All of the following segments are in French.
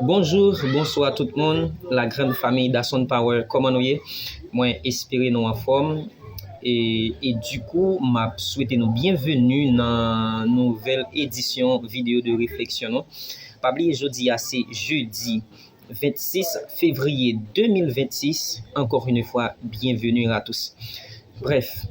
Bonjour, bonsoir tout le monde, la grande famille d'Asson Power, comment nous y? Moi, espérer nous en forme. Et du coup, m'a souhaité nous bienvenue dans une nouvelle édition vidéo de réflexion. Non? Pas oublier, jeudi, c'est jeudi 26 février 2026. Encore une fois, bienvenue à tous. Bref,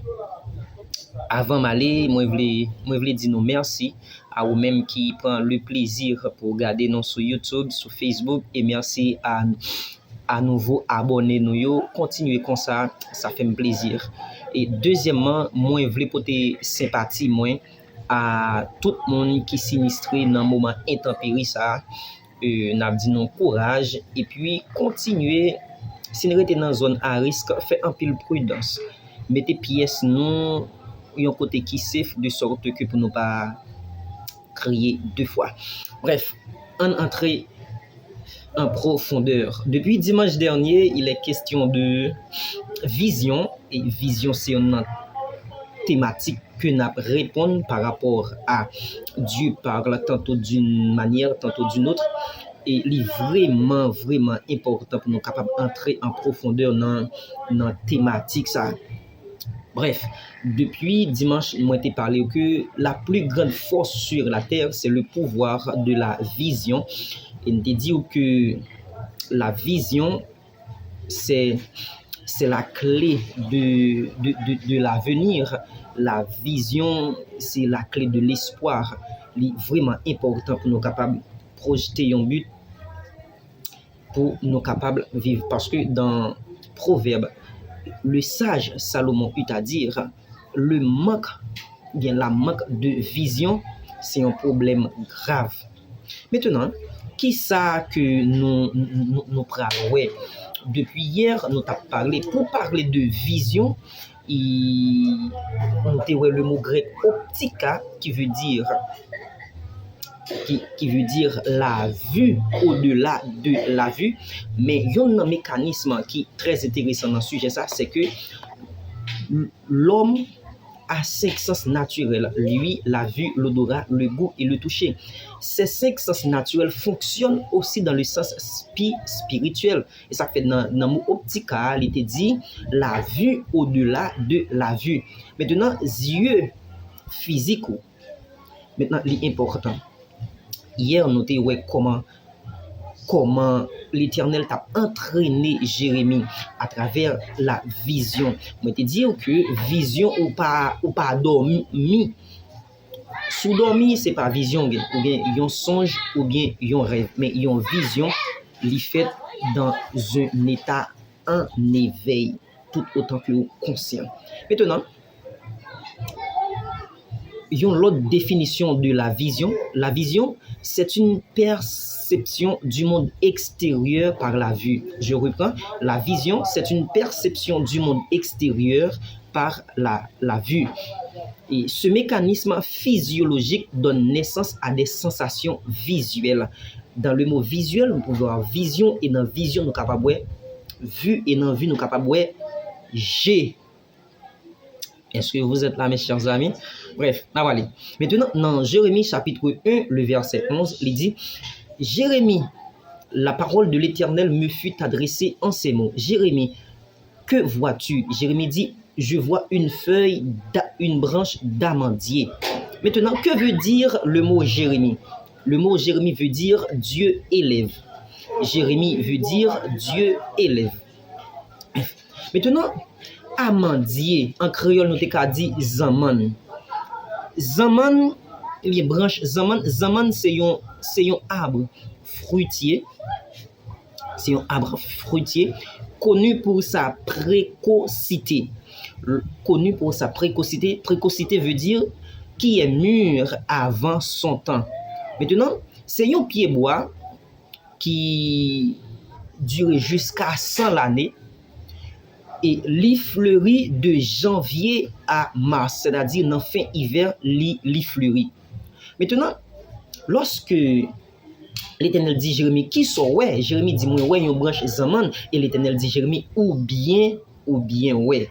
avant d'aller, moi je voulais dire nous merci à vous-même qui prend le plaisir pour regarder nous sur YouTube, sur Facebook et merci à nouveau abonnés nous yo, continuez comme ça fait me plaisir. Et deuxièmement, moi je voulais porter sympathie moi à tout le monde qui sinistré dans moment intempérie ça. N'a dit non courage et puis continuer si nous êtes dans zone à risque, fait un pile prudence. Mettez pièces nous un côté qui safe de sorte que pour ne pas crier deux fois. Bref, en entrée en profondeur. Depuis dimanche dernier, il est question de vision et vision c'est une thématique que nous répondons par rapport à Dieu parle tantôt d'une manière, tantôt d'une autre. Et il est vraiment important pour nous capables d'entrer en profondeur dans la thématique ça. Bref, depuis dimanche, moi t'ai parlé que la plus grande force sur la terre, c'est le pouvoir de la vision. Et nous t'ai dit que la vision, c'est la clé de l'avenir. La vision, c'est la clé de l'espoir. Il est vraiment important pour nous capables de projeter un but, pour nous capables de vivre. Parce que dans Proverbe, le sage Salomon eut à dire, la manque de vision, c'est un problème grave. Maintenant, qui ça que nous parlons? Ouais. Depuis hier, nous avons parlé, pour parler de vision, on a le mot grec optica qui veut dire la vue au-delà de la vue. Mais il y a un mécanisme qui est très intéressant dans ce sujet, ça, c'est que l'homme a 5 sens naturels. Lui, la vue, l'odorat, le goût et le toucher. Ces 5 sens naturels fonctionnent aussi dans le sens spirituel. Et ça fait dans le mot optica, il était dit la vue au-delà de la vue. Maintenant, yeux physiques, maintenant, l'important. Hier, nous avons vu comment l'Éternel t'a entraîné Jérémie à travers la vision. Je te dis que vision ou pas dormi. Sous dormi, c'est pas vision, ou bien un songe, ou bien un rêve. Mais une vision, il fait dans un état en éveil, tout autant que conscient. Maintenant, l'autre définition de la vision. La vision, c'est une perception du monde extérieur par la vue. Je reprends. La vision, c'est une perception du monde extérieur par la vue. Et ce mécanisme physiologique donne naissance à des sensations visuelles. Dans le mot visuel, nous pouvons avoir vision, et dans vision, nous sommes capables de vue, et dans vue, nous sommes capables de G. Est-ce que vous êtes là, mes chers amis? Bref, allez. Maintenant, dans Jérémie chapitre 1, le verset 11, il dit, Jérémie, la parole de l'Éternel me fut adressée en ces mots. Jérémie, que vois-tu? Jérémie dit, je vois une feuille, une branche d'amandier. Maintenant, que veut dire le mot Jérémie? Le mot Jérémie veut dire Dieu élève. Jérémie veut dire Dieu élève. Maintenant, amandier, en créole, nous t'ai dit zaman. Zaman, les branches zaman c'est un arbre fruitier. C'est un arbre fruitier connu pour sa précocité. Connu pour sa précocité. Précocité veut dire qui est mûr avant son temps. Maintenant, c'est un pied bois qui dure jusqu'à 100 l'année. Et li fleurit de janvier à mars, c'est-à-dire dans fin hiver, li fleurit. Maintenant, lorsque l'Éternel dit Jérémie, qui sont ouais? Jérémie dit moi ouais, une branche zaman, et l'Éternel dit Jérémie ou bien ouais.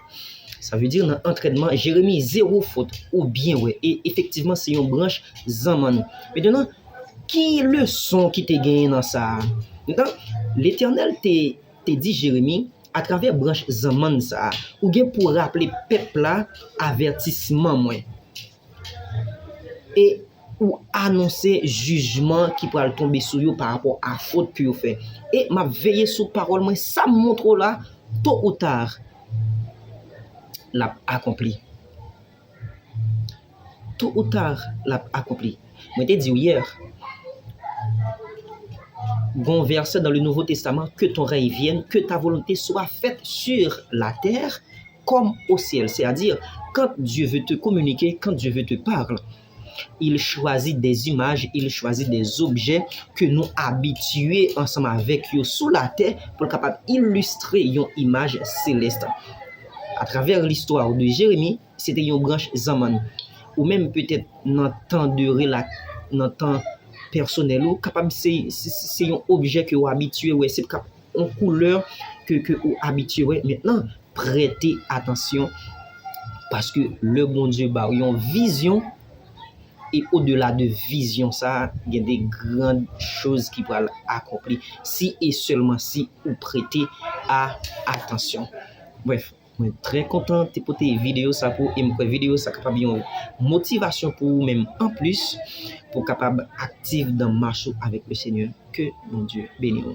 Ça veut dire dans l'entraînement, Jérémie zéro faute ou bien ouais. Et effectivement, c'est une branche zaman. Maintenant, Qui leçon qui te gagné dans ça? L'Éternel te dit Jérémie à travers branche zaman ça ou bien pour rappeler peuple là avertissement moi et ou annoncer jugement qui pourra tomber sur vous par rapport à faute que vous fait et m'a veillé sur parole moi ça montre là tôt ou tard l'a accompli tôt ou tard l'a accompli. Moi te dit hier bon verset dans le Nouveau Testament, que ton règne vienne, que ta volonté soit faite sur la terre comme au ciel. C'est-à-dire, quand Dieu veut te communiquer, quand Dieu veut te parler, il choisit des images, il choisit des objets que nous habitués ensemble avec eux sous la terre pour capable illustrer une image céleste. À travers l'histoire de Jérémie, c'était une branche zaman. Ou même peut-être dans temps dans temps personnel ou capable c'est un objet que vous habitué ouais c'est une couleur que vous habitué ouais. Maintenant prêtez attention parce que le bon Dieu a une vision et au-delà de vision ça il y a des grandes choses qui vont accomplir si et seulement si vous prêtez attention. Bref, je suis très content de porter vidéo ça pour et une vidéo ça capable une motivation pour vous même en plus pour capable actif dans marche avec le Seigneur. Que mon Dieu bénisse.